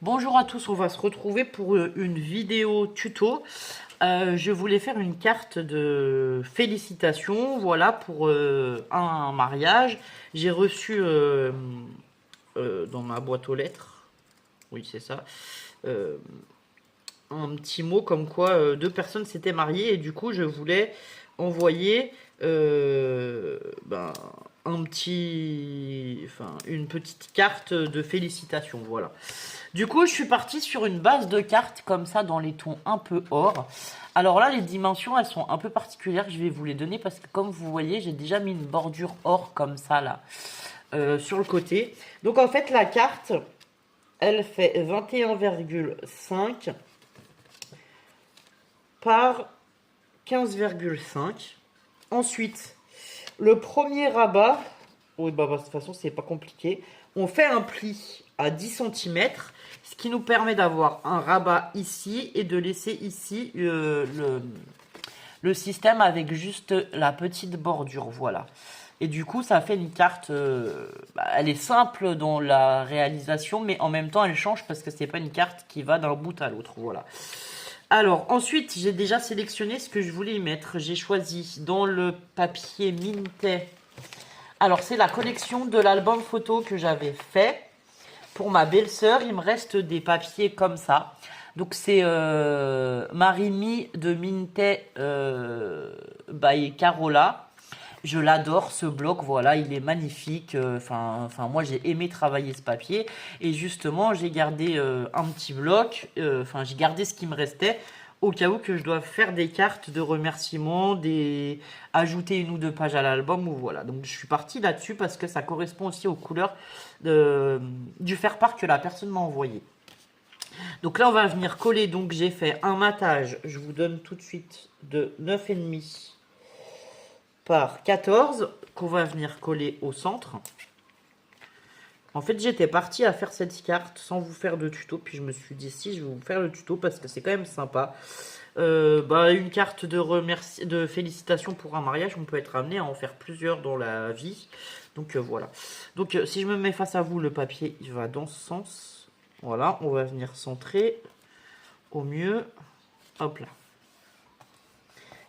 Bonjour à tous, on va se retrouver pour une vidéo tuto. Je voulais faire une carte de félicitations, voilà, pour un mariage. J'ai reçu dans ma boîte aux lettres, oui c'est ça, euh, un petit mot comme quoi deux personnes s'étaient mariées et du coup je voulais envoyer euh, ben, une petite carte de félicitations, voilà. Du coup, je suis partie sur une base de cartes comme ça dans les tons un peu or. Alors là, les dimensions, elles sont un peu particulières. Je vais vous les donner parce que comme vous voyez, j'ai déjà mis une bordure or comme ça là sur le côté. Donc en fait, la carte, elle fait 21,5 par 15,5. Ensuite, le premier rabat, oui, bah, de toute façon, c'est pas compliqué. On fait un pli à 10 centimètres, ce qui nous permet d'avoir un rabat ici et de laisser ici le système avec juste la petite bordure. Voilà. Et du coup, ça fait une carte. Elle est simple dans la réalisation, mais en même temps, elle change parce que c'est pas une carte qui va d'un bout à l'autre. Voilà. Alors, ensuite, j'ai déjà sélectionné ce que je voulais y mettre. J'ai choisi dans le papier Minté. Alors, c'est la collection de l'album photo que j'avais fait pour ma belle-sœur. Il me reste des papiers comme ça. Donc, c'est Marimi de Minté by Carola. Je l'adore ce bloc, voilà, il est magnifique. Enfin, moi j'ai aimé travailler ce papier et justement j'ai gardé un petit bloc. Enfin, j'ai gardé ce qui me restait au cas où que je dois faire des cartes de remerciements, ajouter une ou deux pages à l'album ou voilà. Donc je suis partie là-dessus parce que ça correspond aussi aux couleurs du faire-part que la personne m'a envoyé. Donc là on va venir coller. Donc j'ai fait un matage. Je vous donne tout de suite de 9,5 par 14 qu'on va venir coller au centre. En fait, j'étais partie à faire cette carte sans vous faire de tuto, puis je me suis dit si je vais vous faire le tuto parce que c'est quand même sympa. Une carte de félicitations pour un mariage, on peut être amené à en faire plusieurs dans la vie. Donc voilà. Donc si je me mets face à vous, le papier il va dans ce sens. Voilà, on va venir centrer au mieux. Hop là.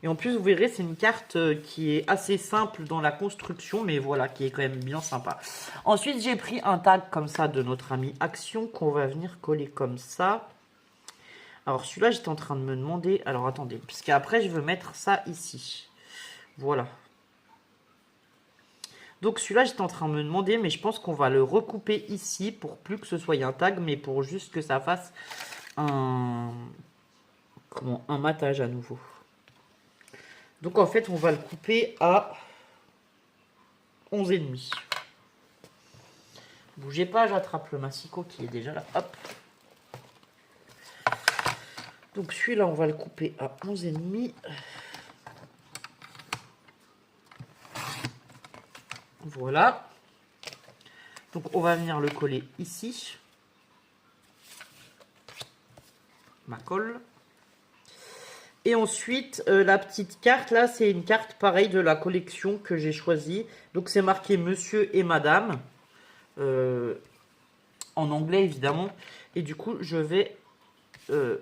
Et en plus, vous verrez, c'est une carte qui est assez simple dans la construction, mais voilà, qui est quand même bien sympa. Ensuite, j'ai pris un tag comme ça de notre ami Action qu'on va venir coller comme ça. Alors, celui-là, j'étais en train de me demander... Alors, attendez, puisqu'après, je veux mettre ça ici. Voilà. Donc, celui-là, j'étais en train de me demander, mais je pense qu'on va le recouper ici pour plus que ce soit un tag, mais pour juste que ça fasse un matage à nouveau. Donc en fait, on va le couper à 11,5. Bougez pas, j'attrape le massicot qui est déjà là. Hop. Donc celui-là, on va le couper à 11,5. Voilà. Donc on va venir le coller ici. Ma colle. Et ensuite, la petite carte, là, c'est une carte pareille de la collection que j'ai choisie. Donc, c'est marqué Monsieur et Madame. En anglais, évidemment. Et du coup, je vais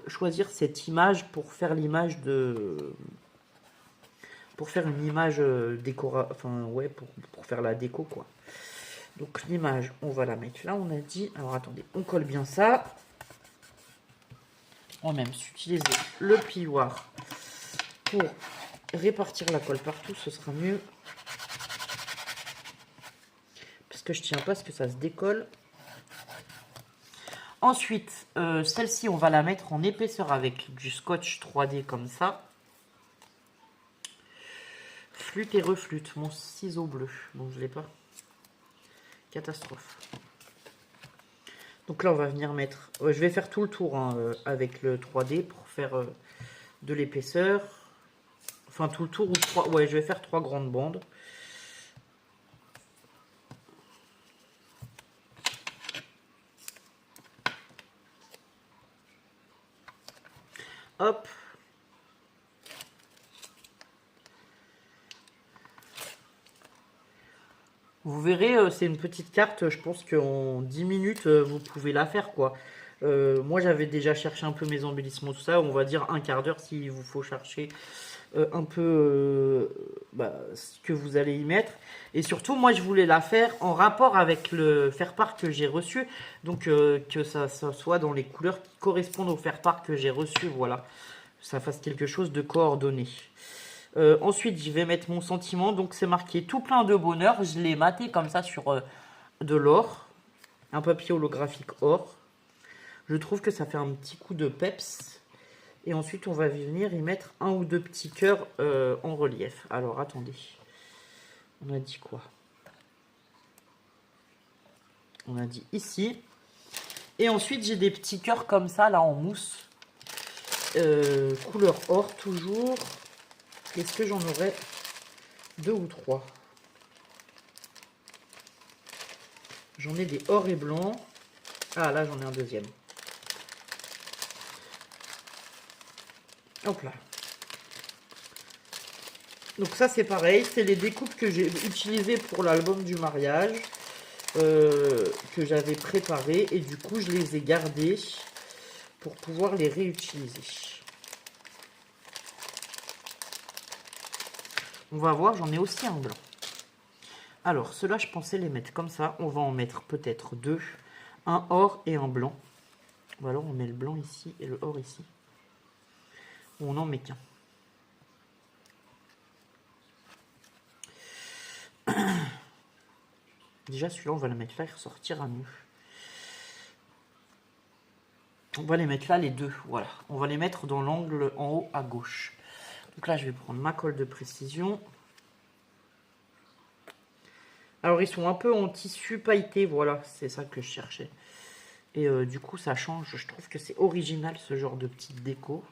choisir cette image pour faire l'image de... Pour faire une image Enfin, ouais, pour faire la déco, quoi. Donc, l'image, on va la mettre là, on a dit. Alors, attendez, on colle bien ça. On va même utiliser le plioir pour répartir la colle partout, ce sera mieux. Parce que je tiens pas à ce que ça se décolle. Ensuite, celle-ci, on va la mettre en épaisseur avec du scotch 3D comme ça. Flûte et reflûte, mon ciseau bleu. Bon, je l'ai pas. Catastrophe. Donc là, on va venir mettre... je vais faire tout le tour hein, avec le 3D pour faire de l'épaisseur. Enfin, tout le tour ou 3... Ouais, je vais faire 3 grandes bandes. Hop. Vous verrez, c'est une petite carte, je pense qu'en 10 minutes, vous pouvez la faire, quoi. Moi j'avais déjà cherché un peu mes embellissements, tout ça. On va dire un quart d'heure s'il vous faut chercher un peu ce que vous allez y mettre. Et surtout, moi je voulais la faire en rapport avec le faire-part que j'ai reçu. Donc que ça soit dans les couleurs qui correspondent au faire-part que j'ai reçu. Voilà, ça fasse quelque chose de coordonné. Ensuite, je vais mettre mon sentiment. Donc, c'est marqué tout plein de bonheur. Je l'ai maté comme ça sur de l'or, un papier holographique or. Je trouve que ça fait un petit coup de peps. Et ensuite, on va venir y mettre un ou deux petits cœurs en relief. Alors, attendez. On a dit quoi? On a dit ici. Et ensuite, j'ai des petits cœurs comme ça, là, en mousse. Couleur or, toujours. Est-ce que j'en aurais 2 ou 3? J'en ai des or et blanc. Ah, là, j'en ai un deuxième. Hop là. Donc ça, c'est pareil. C'est les découpes que j'ai utilisées pour l'album du mariage. Que j'avais préparé. Et du coup, je les ai gardées pour pouvoir les réutiliser. On va voir, j'en ai aussi un blanc. Alors, ceux-là, je pensais les mettre comme ça. On va en mettre peut-être 2. Un or et un blanc. Ou alors, on met le blanc ici et le or ici. Ou on n'en met qu'un. Déjà, celui-là, on va le mettre là, il ressortira mieux. On va les mettre là, les deux. Voilà. On va les mettre dans l'angle en haut à gauche. Donc là, je vais prendre ma colle de précision. Alors, ils sont un peu en tissu pailleté. Voilà, c'est ça que je cherchais. Et du coup, ça change. Je trouve que c'est original, ce genre de petite déco.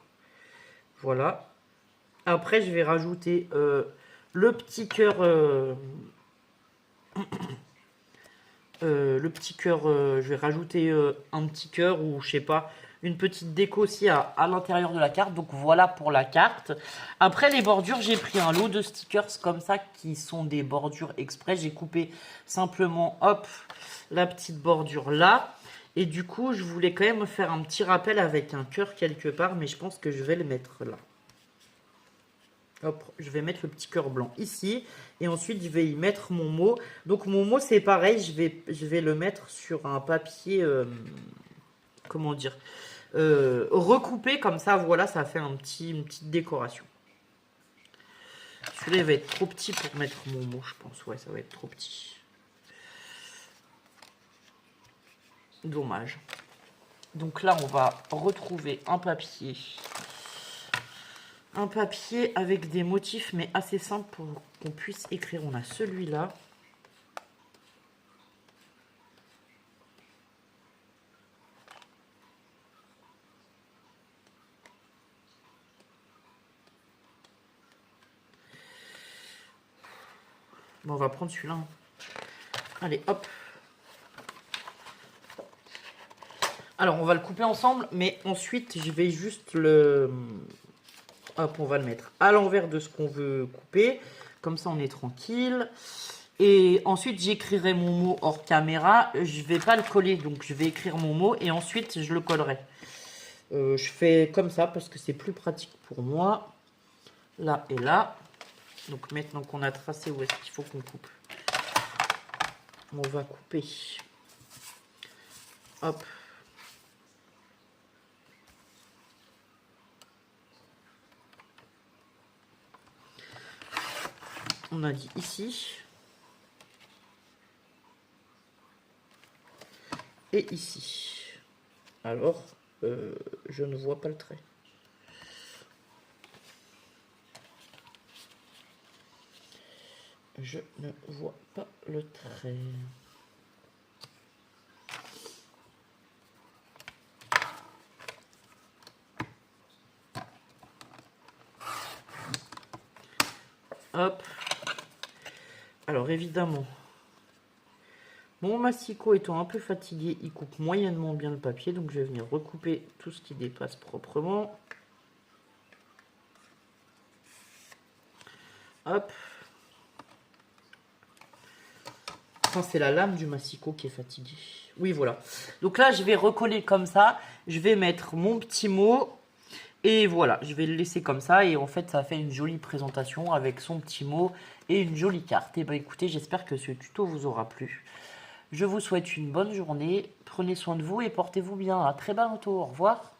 Voilà. Après, je vais rajouter le petit cœur... le petit cœur, je vais rajouter un petit cœur ou je sais pas, une petite déco aussi à l'intérieur de la carte. Donc voilà pour la carte. Après les bordures, j'ai pris un lot de stickers comme ça qui sont des bordures exprès. J'ai coupé simplement, hop, la petite bordure là. Et du coup, je voulais quand même faire un petit rappel avec un cœur quelque part, mais je pense que je vais le mettre là. Hop, je vais mettre le petit cœur blanc ici. Et ensuite, je vais y mettre mon mot. Donc, mon mot, c'est pareil. Je vais le mettre sur un papier... comment dire recoupé comme ça. Voilà, ça fait une petite décoration. Celui-là, il va être trop petit pour mettre mon mot, je pense. Ouais, ça va être trop petit. Dommage. Donc là, on va retrouver un papier. Un papier avec des motifs, mais assez simples pour qu'on puisse écrire. On a celui-là. Bon, on va prendre celui-là. Hein. Allez, hop. Alors, on va le couper ensemble, mais ensuite, je vais juste le... Hop, on va le mettre à l'envers de ce qu'on veut couper. Comme ça, on est tranquille. Et ensuite, j'écrirai mon mot hors caméra. Je ne vais pas le coller, donc je vais écrire mon mot et ensuite, je le collerai. Je fais comme ça parce que c'est plus pratique pour moi. Là et là. Donc, maintenant qu'on a tracé où est-ce qu'il faut qu'on coupe, on va couper. Hop. On a dit ici. Et ici. Alors, je ne vois pas le trait. Je ne vois pas le trait. Hop. Alors évidemment, mon massicot étant un peu fatigué, il coupe moyennement bien le papier. Donc je vais venir recouper tout ce qui dépasse proprement. Hop. Attends, c'est la lame du massicot qui est fatiguée. Oui, voilà. Donc là, je vais recoller comme ça. Je vais mettre mon petit mot. Et voilà, je vais le laisser comme ça. Et en fait, ça fait une jolie présentation avec son petit mot et une jolie carte. Et bah écoutez, j'espère que ce tuto vous aura plu. Je vous souhaite une bonne journée. Prenez soin de vous et portez-vous bien. À très bientôt. Au revoir.